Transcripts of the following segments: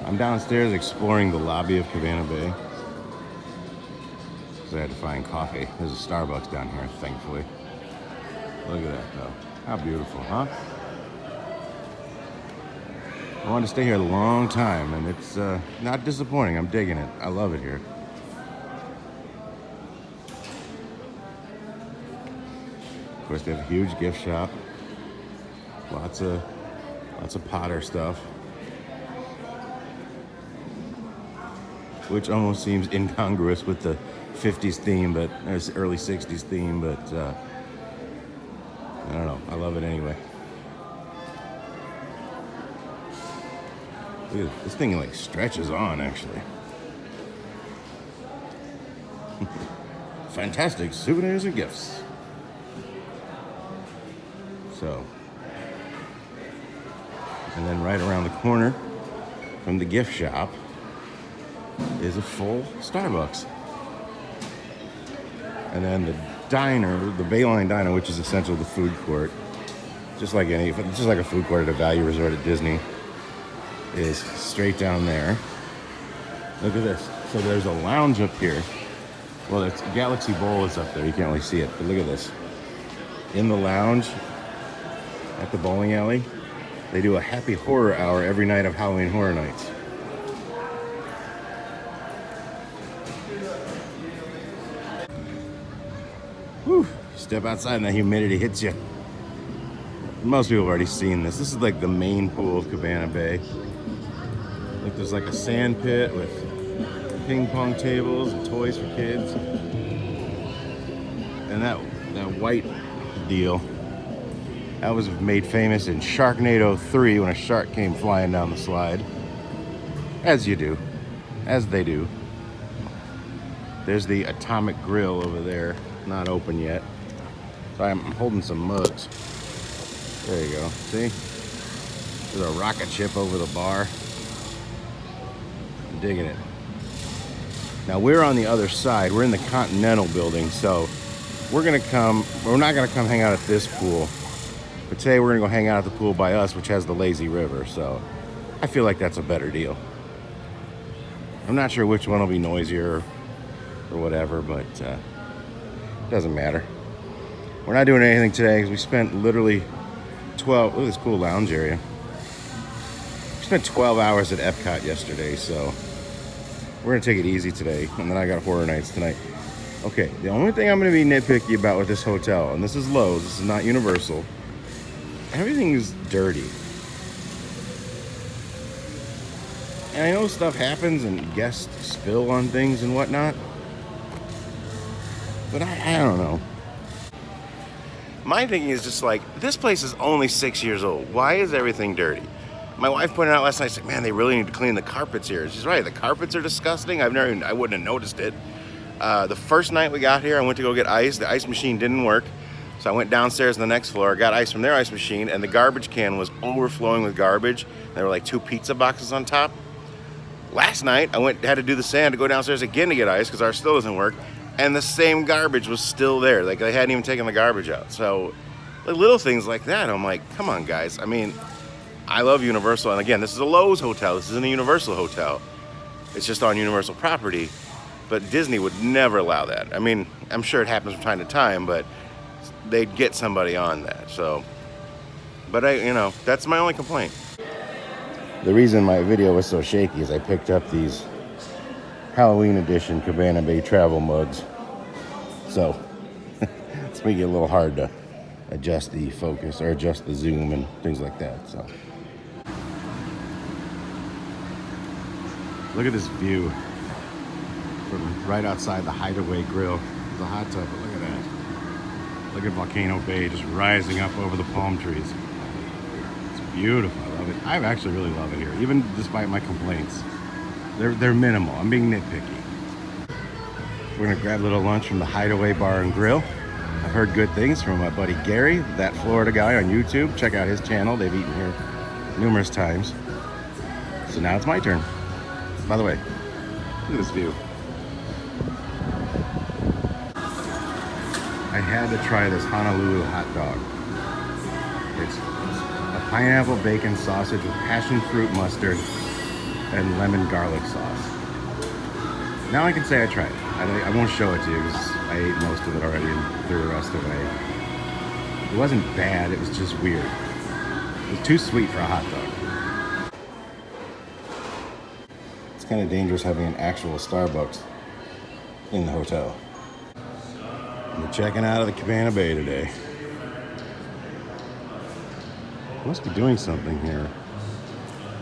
I'm downstairs exploring the lobby of Cabana Bay. So I had to find coffee. There's a Starbucks down here, thankfully. Look at that, though. How beautiful, huh? I wanted to stay here a long time, and it's not disappointing. I'm digging it. I love it here. Of course, they have a huge gift shop. Lots of Potter stuff, which almost seems incongruous with the 50s theme, but there's early 60s theme, but I don't know. I love it anyway. Look at this thing, like stretches on actually. Fantastic souvenirs and gifts. So, and then right around the corner from the gift shop is a full Starbucks. And then the diner, the Bayline Diner, which is essentially the food court, just like a food court at a value resort at Disney, is straight down there. Look at this. So there's a lounge up here. Well, it's Galaxy Bowl is up there. You can't really see it, but look at this. In the lounge at the bowling alley, they do a happy horror hour every night of Halloween Horror Nights. Whew. Step outside and that humidity hits you. Most people have already seen this. This is like the main pool of Cabana Bay. Like there's like a sand pit with ping pong tables and toys for kids. And that white deal, that was made famous in Sharknado 3 when a shark came flying down the slide. As you do. As they do. There's the Atomic Grill over there. Not open yet. So I'm holding some mugs. There you go. See? There's a rocket ship over the bar. I'm digging it. Now we're on the other side. We're in the Continental building, so we're not gonna come hang out at this pool. But today we're gonna go hang out at the pool by us, which has the lazy river. So I feel like that's a better deal. I'm not sure which one will be noisier or whatever, but it doesn't matter. We're not doing anything today because we spent literally look at this cool lounge area. We spent 12 hours at Epcot yesterday, so we're gonna take it easy today, and then I got Horror Nights tonight. Okay, the only thing I'm gonna be nitpicky about with this hotel, and this is Lowe's, this is not Universal, everything is dirty. And I know stuff happens and guests spill on things and whatnot, but I don't know. My thinking is just like, this place is only 6 years old. Why is everything dirty? My wife pointed out last night, she's like, man, they really need to clean the carpets here. She's right, the carpets are disgusting. I wouldn't have noticed it. The first night we got here, I went to go get ice. The ice machine didn't work. So I went downstairs on the next floor, got ice from their ice machine, and the garbage can was overflowing with garbage. There were like 2 pizza boxes on top. Last night, I had to do the same, to go downstairs again to get ice because ours still doesn't work. And the same garbage was still there. Like, they hadn't even taken the garbage out. So, like, little things like that, I'm like, come on, guys. I mean, I love Universal. And again, this is a Lowe's hotel. This isn't a Universal hotel. It's just on Universal property. But Disney would never allow that. I mean, I'm sure it happens from time to time, but they'd get somebody on that. So, but that's my only complaint. The reason my video was so shaky is I picked up these Halloween edition Cabana Bay travel mugs. So it's making it a little hard to adjust the focus or adjust the zoom and things like that. So look at this view from right outside the Hideaway Grill. There's a hot tub, but look at that. Look at Volcano Bay just rising up over the palm trees. It's beautiful. I love it. I actually really love it here, even despite my complaints. They're minimal. I'm being nitpicky. We're gonna grab a little lunch from the Hideaway Bar and Grill. I've heard good things from my buddy Gary, that Florida guy on YouTube. Check out his channel. They've eaten here numerous times. So now it's my turn. By the way, look at this view. I had to try this Honolulu hot dog. It's a pineapple bacon sausage with passion fruit mustard and lemon garlic sauce. Now I can say I tried it. I won't show it to you because I ate most of it already and threw the rest away. It wasn't bad, it was just weird. It was too sweet for a hot dog. It's kind of dangerous having an actual Starbucks in the hotel. We're checking out of the Cabana Bay today. Must be doing something here.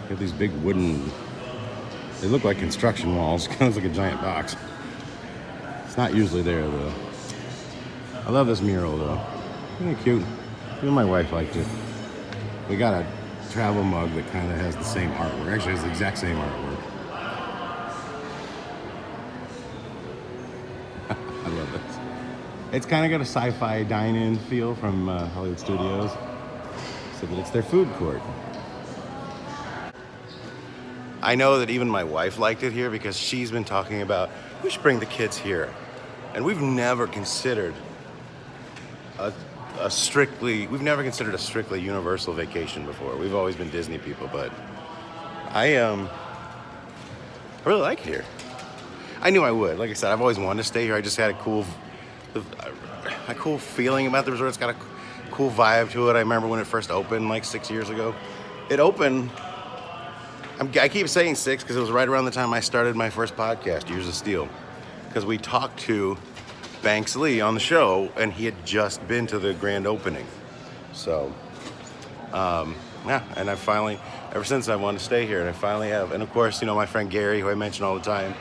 They have these big wooden, they look like construction walls. It kind of looks like a giant box. It's not usually there though. I love this mural though. Really cute. Even my wife liked it. We got a travel mug that kind of has the same artwork. Actually, it's the exact same artwork. I love this. It's kind of got a sci-fi dine-in feel from Hollywood Studios. So that it's their food court. I know that even my wife liked it here because she's been talking about we should bring the kids here. And we've never considered a strictly Universal vacation before. We've always been Disney people, but I really like it here. I knew I would. Like I said, I've always wanted to stay here. I just had a cool feeling about the resort. It's got a cool vibe to it. I remember when it first opened like 6 years ago. It opened, I keep saying 6 because it was right around the time I started my first podcast, Years of Steel. Because we talked to Banks Lee on the show and he had just been to the grand opening. So, yeah, and I finally, ever since I wanted to stay here, and I finally have. And of course, you know, my friend Gary, who I mention all the time,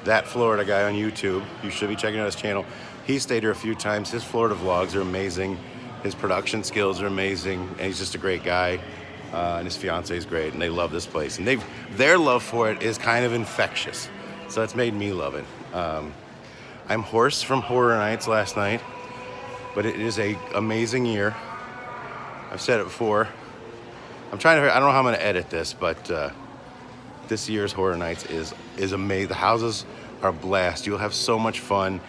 that Florida guy on YouTube, you should be checking out his channel. He stayed here a few times. His Florida vlogs are amazing. His production skills are amazing, and he's just a great guy. And his fiance is great, and they love this place. And their love for it is kind of infectious, so it's made me love it. I'm hoarse from Horror Nights last night, but it is an amazing year. I've said it before. I don't know how I'm gonna edit this, but this year's Horror Nights is amazing. The houses are a blast. You'll have so much fun.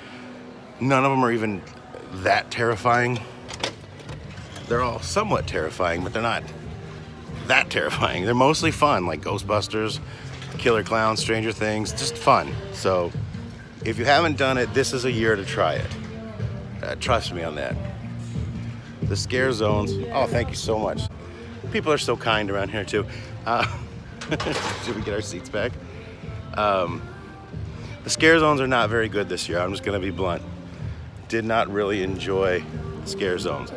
None of them are even that terrifying. They're all somewhat terrifying, but they're not that terrifying. They're mostly fun, like Ghostbusters, Killer Clowns, Stranger Things, just fun. So if you haven't done it, this is a year to try it. Trust me on that. The scare zones, oh, thank you so much. People are so kind around here too. Should we get our seats back? The scare zones are not very good this year. I'm just gonna be blunt. Did not really enjoy the scare zones.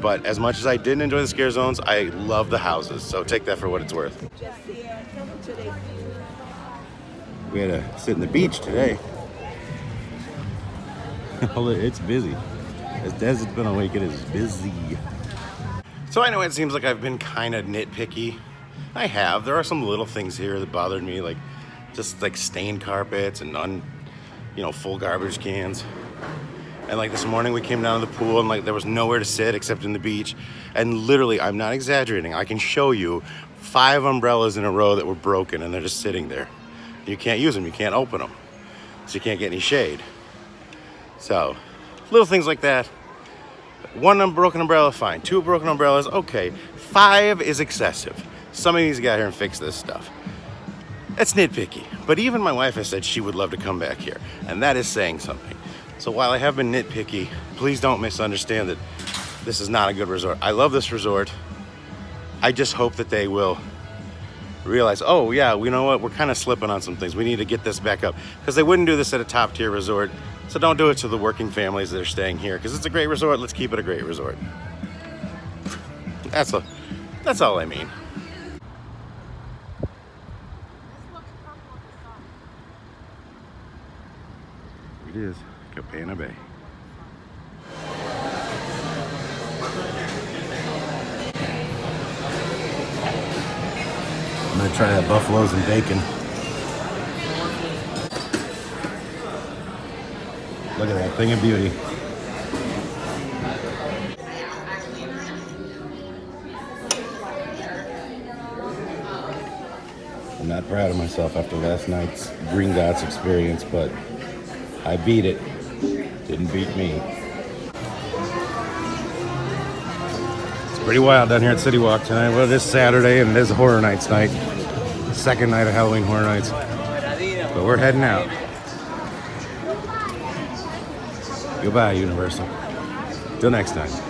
But as much as I didn't enjoy the scare zones, I love the houses. So take that for what it's worth. We had to sit in the beach today. It's busy. As it's been a week, it is busy. So I know it seems like I've been kind of nitpicky. I have. There are some little things here that bothered me, like just like stained carpets and full garbage cans. And like this morning we came down to the pool and like there was nowhere to sit except in the beach. And literally, I'm not exaggerating, I can show you 5 umbrellas in a row that were broken and they're just sitting there. You can't use them, you can't open them. So you can't get any shade. So, little things like that. 1 broken umbrella, fine. 2 broken umbrellas, okay. 5 is excessive. Somebody needs to get out here and fix this stuff. That's nitpicky. But even my wife has said she would love to come back here. And that is saying something. So while I have been nitpicky, please don't misunderstand that this is not a good resort. I love this resort. I just hope that they will realize, oh yeah, you know what? We're kind of slipping on some things. We need to get this back up. Because they wouldn't do this at a top tier resort. So don't do it to the working families that are staying here. Because it's a great resort. Let's keep it a great resort. That's all I mean. It is Cabana Bay. I'm gonna try that buffaloes and bacon. Look at that thing of beauty. I'm not proud of myself after last night's Green Dots experience, but I beat it. Didn't beat me. It's pretty wild down here at City Walk tonight. Well, it is Saturday and it is Horror Nights night. Second night of Halloween Horror Nights. But we're heading out. Goodbye, Universal. Till next time.